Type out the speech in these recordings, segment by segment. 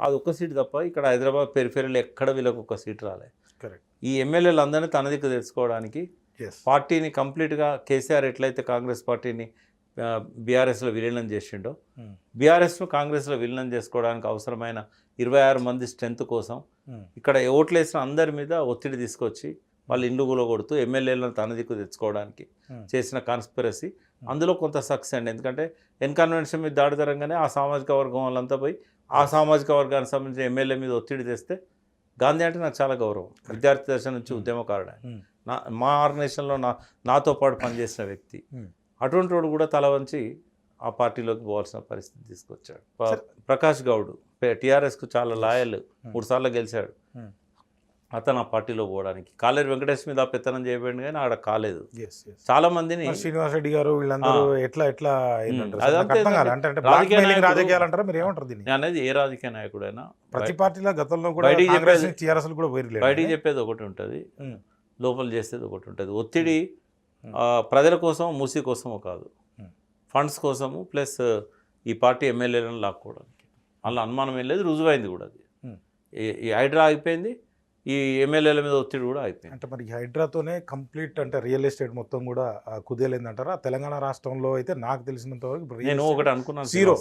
అది ఒక్క సీట్ తప్ప ఇక్కడ హైదరాబాద్ పెరిఫెరల్ ఎక్కడ వీళ్ళకి ఒక సీట్ రాలే. కరెక్ట్. ఈ ఎమ్మెల్యేలు అందరినీ తన దిక్కు తెచ్చుకోవడానికి పార్టీని కంప్లీట్గా కేసీఆర్ ఎట్లయితే కాంగ్రెస్ పార్టీని బీఆర్ఎస్లో విలీనం చేసిండో బీఆర్ఎస్ను కాంగ్రెస్లో విలీనం చేసుకోవడానికి అవసరమైన 26 మంది స్ట్రెంత్ కోసం ఇక్కడ ఓట్లు వేసిన అందరి మీద ఒత్తిడి తీసుకొచ్చి వాళ్ళు ఇండ్లు కూలగొడుతూ ఎమ్మెల్యేలను తన దిక్కు తెచ్చుకోవడానికి చేసిన కాన్స్పిరసీ అందులో కొంత సక్సెస్ అండి. ఎందుకంటే ఎన్కన్వెన్షన్ మీద దాడి తరంగానే ఆ సామాజిక వర్గం వాళ్ళంతా పోయి ఆ సామాజిక వర్గానికి సంబంధించిన ఎమ్మెల్యే మీద ఒత్తిడి తెస్తే గాంధీ అంటే నాకు చాలా గౌరవం. విద్యార్థి దశ నుంచి ఉద్యమకారుడు, మా ఆర్గనైజేషన్లో నాతో పాటు పనిచేసిన వ్యక్తి. అటువంటి వాడు కూడా తల వంచి ఆ పార్టీలోకి పోవాల్సిన పరిస్థితి తీసుకొచ్చాడు. ప్రకాష్ గౌడ్ టీఆర్ఎస్కు చాలా లాయల్, 3 సార్లు గెలిచాడు. అతను ఆ పార్టీలో పోవడానికి కాలేరు వెంకటేష్ మీద పెత్తనం చేయబడింది కానీ ఆడ కాలేదు. చాలా మందిని శ్రీనివాస్ రెడ్డి గారు వీళ్ళందరూ ఎట్లా అనేది ఏ రాజకీయ నాయకుడైనా ప్రతి పార్టీలో గతంలో కూడా బయటికి చెప్పేది ఒకటి ఉంటుంది, లోపల చేసేది ఒకటి ఉంటుంది. ఒత్తిడి ప్రజల కోసం మూసీ కోసమో కాదు, ఫండ్స్ కోసము ప్లస్ ఈ పార్టీ ఎమ్మెల్యేలను లాక్కోవడానికి. అందులో అనుమానం ఏం లేదు, రుజువైంది కూడా. అది ఈ హైడ్రా అయిపోయింది, ఈ ఎమ్మెల్యేల మీద ఒత్తిడి కూడా అయిపోయింది. అంటే మరి హైడ్రాతోనే కంప్లీట్ అంటే రియల్ ఎస్టేట్ మొత్తం కూడా కుదేలేందంటారా? తెలంగాణ రాష్ట్రంలో అయితే నాకు తెలిసినంత వరకు నేను ఒకటి అనుకున్నాను, జీరో.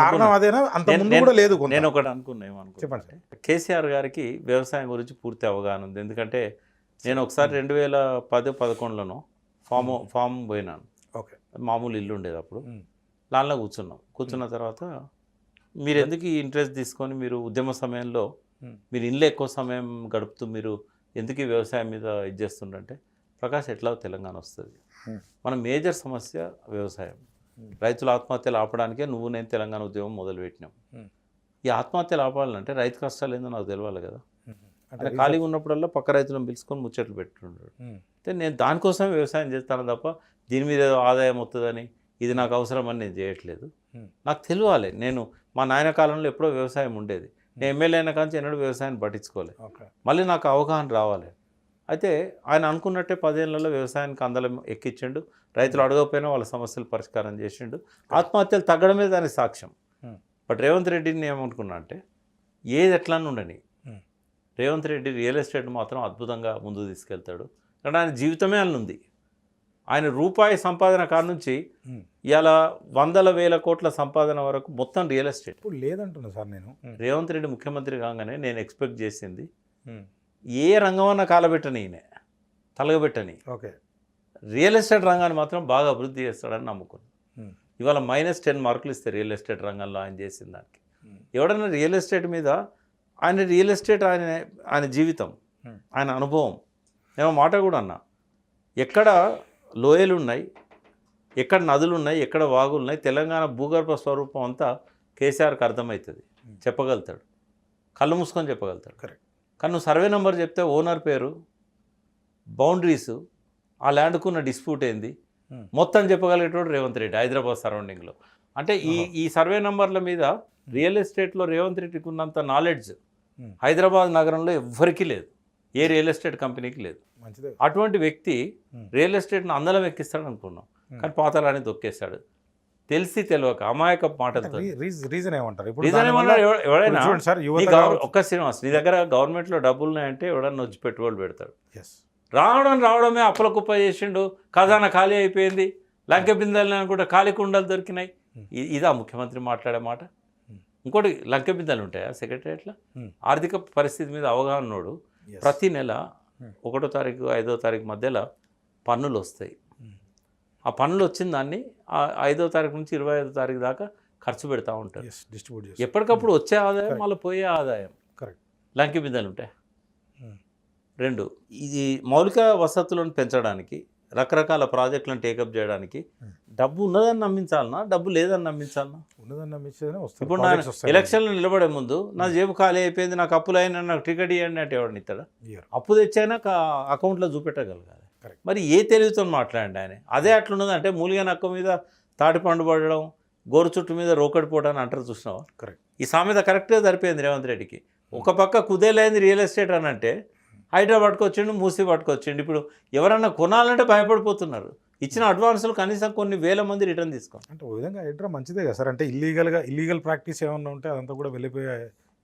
కారణం అదేనా? అంత ముందు కూడా లేదు. నేను ఒకటి అనుకున్నా, ఏమనుకున్నాను, కేసీఆర్ గారికి వ్యవసాయం గురించి పూర్తి అవగాహన ఉంది. ఎందుకంటే నేను ఒకసారి 2010-11లోనో ఫామ్ పోయినాను. ఓకే. మామూలు ఇల్లు ఉండేది అప్పుడు. దానిలో కూర్చున్న తర్వాత మీరు ఎందుకు ఈ ఇంట్రెస్ట్ తీసుకొని మీరు ఉద్యమ సమయంలో మీరు ఇంట్లో ఎక్కువ సమయం గడుపుతూ మీరు ఎందుకు ఈ వ్యవసాయం మీద ఇది చేస్తుండంటే, ప్రకాష్ ఎట్లా తెలంగాణ వస్తుంది, మన మేజర్ సమస్య వ్యవసాయం. రైతుల ఆత్మహత్యలు ఆపడానికే నేను తెలంగాణ ఉద్యమం మొదలుపెట్టినాం. ఈ ఆత్మహత్యలు ఆపాలంటే రైతు కష్టాలు ఏందో నాకు తెలియాలి కదా. అంటే ఖాళీగా ఉన్నప్పుడల్లా పక్క రైతులను పిలుచుకొని ముచ్చట్లు పెట్టుకుంటాడు. అంటే నేను దానికోసమే వ్యవసాయం చేస్తాను తప్ప దీని మీద ఏదో ఆదాయం వస్తుందని ఇది నాకు అవసరం అని నేను చేయట్లేదు. నాకు తెలియాలి. నేను మా నాయన కాలంలో ఎప్పుడో వ్యవసాయం ఉండేది, నేను ఎమ్మెల్యే అయిన కానీ ఎన్నడూ వ్యవసాయాన్ని పట్టించుకోలేదు. మళ్ళీ నాకు అవగాహన రావాలి. అయితే ఆయన అనుకున్నట్టే 10 ఏళ్లలో వ్యవసాయానికి అందలం ఎక్కించిండు, రైతులు అడగకపోయినా వాళ్ళ సమస్యలు పరిష్కారం చేసిండు, ఆత్మహత్యలు తగ్గడమే దానికి సాక్ష్యం. బట్ రేవంత్ రెడ్డిని ఏమనుకున్నా అంటే ఏది ఎట్లా ఉండని రేవంత్ రెడ్డి రియల్ ఎస్టేట్ మాత్రం అద్భుతంగా ముందుకు తీసుకెళ్తాడు. కానీ ఆయన జీవితమే అని ఉంది. ఆయన రూపాయి సంపాదన కాడ నుంచి ఇలా 100,000 కోట్ల సంపాదన వరకు మొత్తం రియల్ ఎస్టేట్. ఇప్పుడు లేదంటున్నా సార్ నేను. రేవంత్ రెడ్డి ముఖ్యమంత్రి కాగానే నేను ఎక్స్పెక్ట్ చేసింది ఏ రంగమన్నా కాలబెట్టని ఈయన తలగబెట్టని, ఓకే, రియల్ ఎస్టేట్ రంగాన్ని మాత్రం బాగా అభివృద్ధి చేస్తాడని నమ్ముకున్నాను. ఇవాళ -10 మార్కులు ఇస్తే రియల్ ఎస్టేట్ రంగంలో ఆయన చేసిన దానికి. ఎవడన్నా రియల్ ఎస్టేట్ మీద ఆయన రియల్ ఎస్టేట్ ఆయన జీవితం, ఆయన అనుభవం. నేను మాట కూడా అన్నా, ఎక్కడ లోయలు ఉన్నాయి, ఎక్కడ నదులు ఉన్నాయి, ఎక్కడ వాగులు ఉన్నాయి, తెలంగాణ భూగర్భ స్వరూపం అంతా కేసీఆర్కి అర్థమవుతుంది, చెప్పగలుగుతాడు, కళ్ళు మూసుకొని చెప్పగలుగుతాడు. కరెక్ట్. కానీ నువ్వు సర్వే నెంబర్ చెప్తే ఓనర్ పేరు, బౌండరీసు, ఆ ల్యాండ్కున్న డిస్ప్యూట్ ఏంది మొత్తం చెప్పగలిగేటోడు రేవంత్ రెడ్డి హైదరాబాద్ సరౌండింగ్లో. అంటే ఈ సర్వే నెంబర్ల మీద రియల్ ఎస్టేట్లో రేవంత్ రెడ్డికి ఉన్నంత నాలెడ్జ్ హైదరాబాద్ నగరంలో ఎవ్వరికీ లేదు, ఏ రియల్ ఎస్టేట్ కంపెనీకి లేదు. అటువంటి వ్యక్తి రియల్ ఎస్టేట్ను అందలం ఎక్కిస్తాడు అనుకున్నాం, కానీ పాతాలని తొక్కేస్తాడు. తెలిసి తెలియక అమాయక మాటలతో. రీజన్ ఏమంటారు? ఎవడైనా ఒక్క శ్రీనివాస్, నీ దగ్గర గవర్నమెంట్లో డబ్బులు ఉన్నాయంటే ఎవడన్నా వచ్చి పెట్టుబడులు పెడతాడు. రావడమే అప్పల కుప్ప చేసిండు, ఖజానా ఖాళీ అయిపోయింది, లంకె బిందెలు అనుకుంటే ఖాళీ కుండలు దొరికినాయి. ఇదా ముఖ్యమంత్రి మాట్లాడే మాట? ఇంకోటి, లంకె బిందెలు ఉంటాయా సెక్రటరియట్లో? ఆర్థిక పరిస్థితి మీద అవగాహన ఉన్నోడు ప్రతి నెల 1వ తారీఖు 5వ తారీఖు మధ్యలో పన్నులు వస్తాయి. ఆ పన్నులు వచ్చిన దాన్ని 5వ తారీఖు నుంచి 25వ తారీఖు దాకా ఖర్చు పెడతా ఉంటారు. ఎప్పటికప్పుడు వచ్చే ఆదాయం మళ్ళీ పోయే ఆదాయం. లంకె బిందెలు ఉంటాయి. 2, ఇది మౌలిక వసతులను పెంచడానికి, రకరకాల ప్రాజెక్టులను టేకప్ చేయడానికి డబ్బు ఉన్నదని నమ్మించాలన్నా, డబ్బు లేదని నమ్మించాలన్నా? ఉన్నదని నమ్మించేది. ఇప్పుడు నా ఎలక్షన్లో నిలబడే ముందు నా జేబు ఖాళీ అయిపోయింది, నాకు అప్పులు అయినా నాకు టికెట్ ఇవ్వండి అంటే ఎవరిని ఇస్తాడా? అప్పు తెచ్చైనా అకౌంట్లో చూపెట్టగలగాలి. మరి ఏ తెలివితో మాట్లాడండి ఆయన. అదే అట్లున్నది అంటే మూలిగా నక్క మీద తాటి పండు పడడం, గోరు చుట్టు మీద రోకడి పోవడానికి అంటారు, చూసినావా? కరెక్ట్. ఈ సామెత కరెక్ట్గా సరిపోయింది రేవంత్ రెడ్డికి. ఒక పక్క కుదేలైంది రియల్ ఎస్టేట్ అని అంటే హైడ్రా పట్టుకొచ్చిండు, మూసి పట్టుకొచ్చిండు. ఇప్పుడు ఎవరన్నా కొనాలంటే భయపడిపోతున్నారు. ఇచ్చిన అడ్వాన్సులు కనీసం కొన్ని వేల మంది రిటర్న్ తీసుకోండి. అంటే ఓ విధంగా హైడ్రా మంచిదే కదా సార్. అంటే ఇల్లీగల్ ప్రాక్టీస్ ఏమన్నా ఉంటే అదంతా కూడా వెళ్ళిపోయే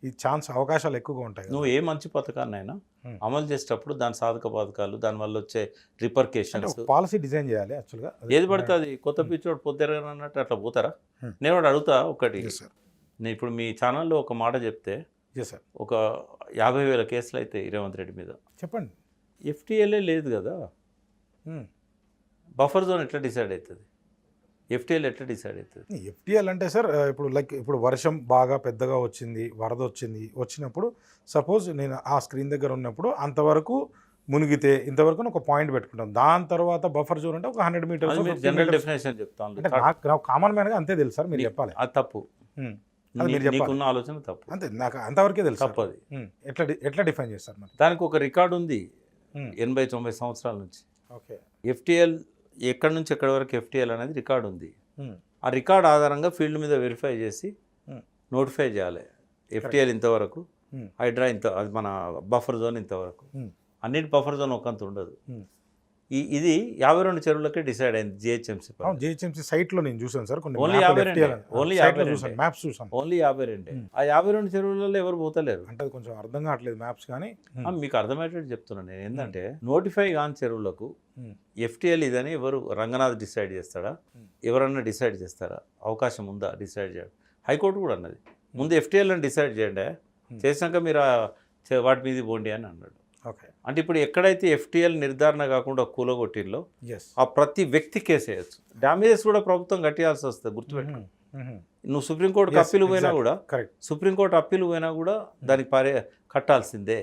ఈ ఛాన్స్ అవకాశాలు ఎక్కువగా ఉంటాయి కదా. నువ్వు ఏ మంచి పథకాన్నైనా Hmm. అమలు చేసేటప్పుడు దాని సాధక బాధకాలు దానివల్ల వచ్చే రిపర్కేషన్స్ పాలసీ డిజైన్ చేయాలి యాక్చువల్గా. ఏది పడితే అది కొత్త పిచ్చోడు పొద్దురగా అన్నట్టు అట్లా పోతారా? Hmm. నేను వాడు అడుగుతా ఒకటి, ఎస్ సార్, నేను ఇప్పుడు మీ ఛానల్లో ఒక మాట చెప్తే ఎస్ సార్, ఒక 50,000 కేసులు అయితే రేవంత్ రెడ్డి మీద, చెప్పండి. ఎఫ్టీఎల్ఏ లేదు కదా, బఫర్ జోన్ ఎట్లా డిసైడ్ అవుతుంది? ఎఫ్టీఎల్ ఎట్లా డిసైడ్ అవుతుంది? ఎఫ్టీఎల్ అంటే సార్ ఇప్పుడు లైక్ ఇప్పుడు వర్షం బాగా పెద్దగా వచ్చింది, వరద వచ్చినప్పుడు సపోజ్ నేను ఆ స్క్రీన్ దగ్గర ఉన్నప్పుడు అంతవరకు మునిగితే ఇంతవరకు ఒక పాయింట్ పెట్టుకుంటాం. దాని తర్వాత బఫర్ జోన్ అంటే ఒక 100 మీటర్స్. జనరల్ డెఫినేషన్ చెప్తాను, అంటే నాకు కామన్ మ్యాన్గా అంతే తెలుసు సార్, మీరు చెప్పాలి. అది తప్పు. అది మీరు చెప్పాలి. నీకున్న ఆలోచన తప్పు. అంతే, నాకు అంతవరకే తెలుసు. తప్పు అది. ఎట్లా డిఫైన్ చేస్తారు మరి? దానికి ఒక రికార్డు ఉంది 80-90 సంవత్సరాల నుంచి. ఓకే. ఎఫ్టీఎల్ ఎక్కడి నుంచి ఎక్కడి వరకు ఎఫ్టీఎల్ అనేది రికార్డు ఉంది. ఆ రికార్డ్ ఆధారంగా ఫీల్డ్ మీద వెరిఫై చేసి నోటిఫై చేయాలి. ఎఫ్టీఎల్ ఇంతవరకు, హైడ్రా ఇంత, అది మన బఫర్ జోన్ ఇంతవరకు. అన్నిటి బఫర్ జోన్ ఒకంత ఉండదు. ఇది 52 చెరువులకే డిసైడ్ అయింది జిహెచ్ఎంసీ. జిహెచ్ఎంసీ సైట్లో నేను చూసాను సార్, కొన్ని ఓన్లీ 52, ఓన్లీ 52 మ్యాప్స్ చూసాను. ఓన్లీ 52. ఆ 52 చెరువులలో ఎవరు పోతలేరు. అంటే అది కొంచెం అర్థం కావట్లేదు మ్యాప్స్, కానీ మీకు అర్థమయ్యేటట్టు చెప్తున్నాను నేను. ఏంటంటే నోటిఫై కాని చెరువులకు ఎఫ్టీఎల్ ఇదని ఎవరు, రంగనాథ్ డిసైడ్ చేస్తాడా, ఎవరన్నా డిసైడ్ చేస్తారా? అవకాశం ఉందా డిసైడ్ చేయడం? హైకోర్టు కూడా అన్నది ముందు ఎఫ్టీఎల్ అని డిసైడ్ చేయండి, చేసినాక మీరు వాటి మీద పోండి అని అన్నాడు. ఓకే. అంటే ఇప్పుడు ఎక్కడైతే ఎఫ్టీఎల్ నిర్ధారణ కాకుండా కూలగొట్టిల్లో ఆ ప్రతి వ్యక్తి కేసు వేయచ్చు. డ్యామేజెస్ కూడా ప్రభుత్వం కట్టాల్సి వస్తుంది, గుర్తుపెట్టుకో. నువ్వు సుప్రీంకోర్టుకి అప్పీలు పోయినా కూడా, సుప్రీంకోర్టు అప్పీలు పోయినా కూడా దానికి కట్టాల్సిందే.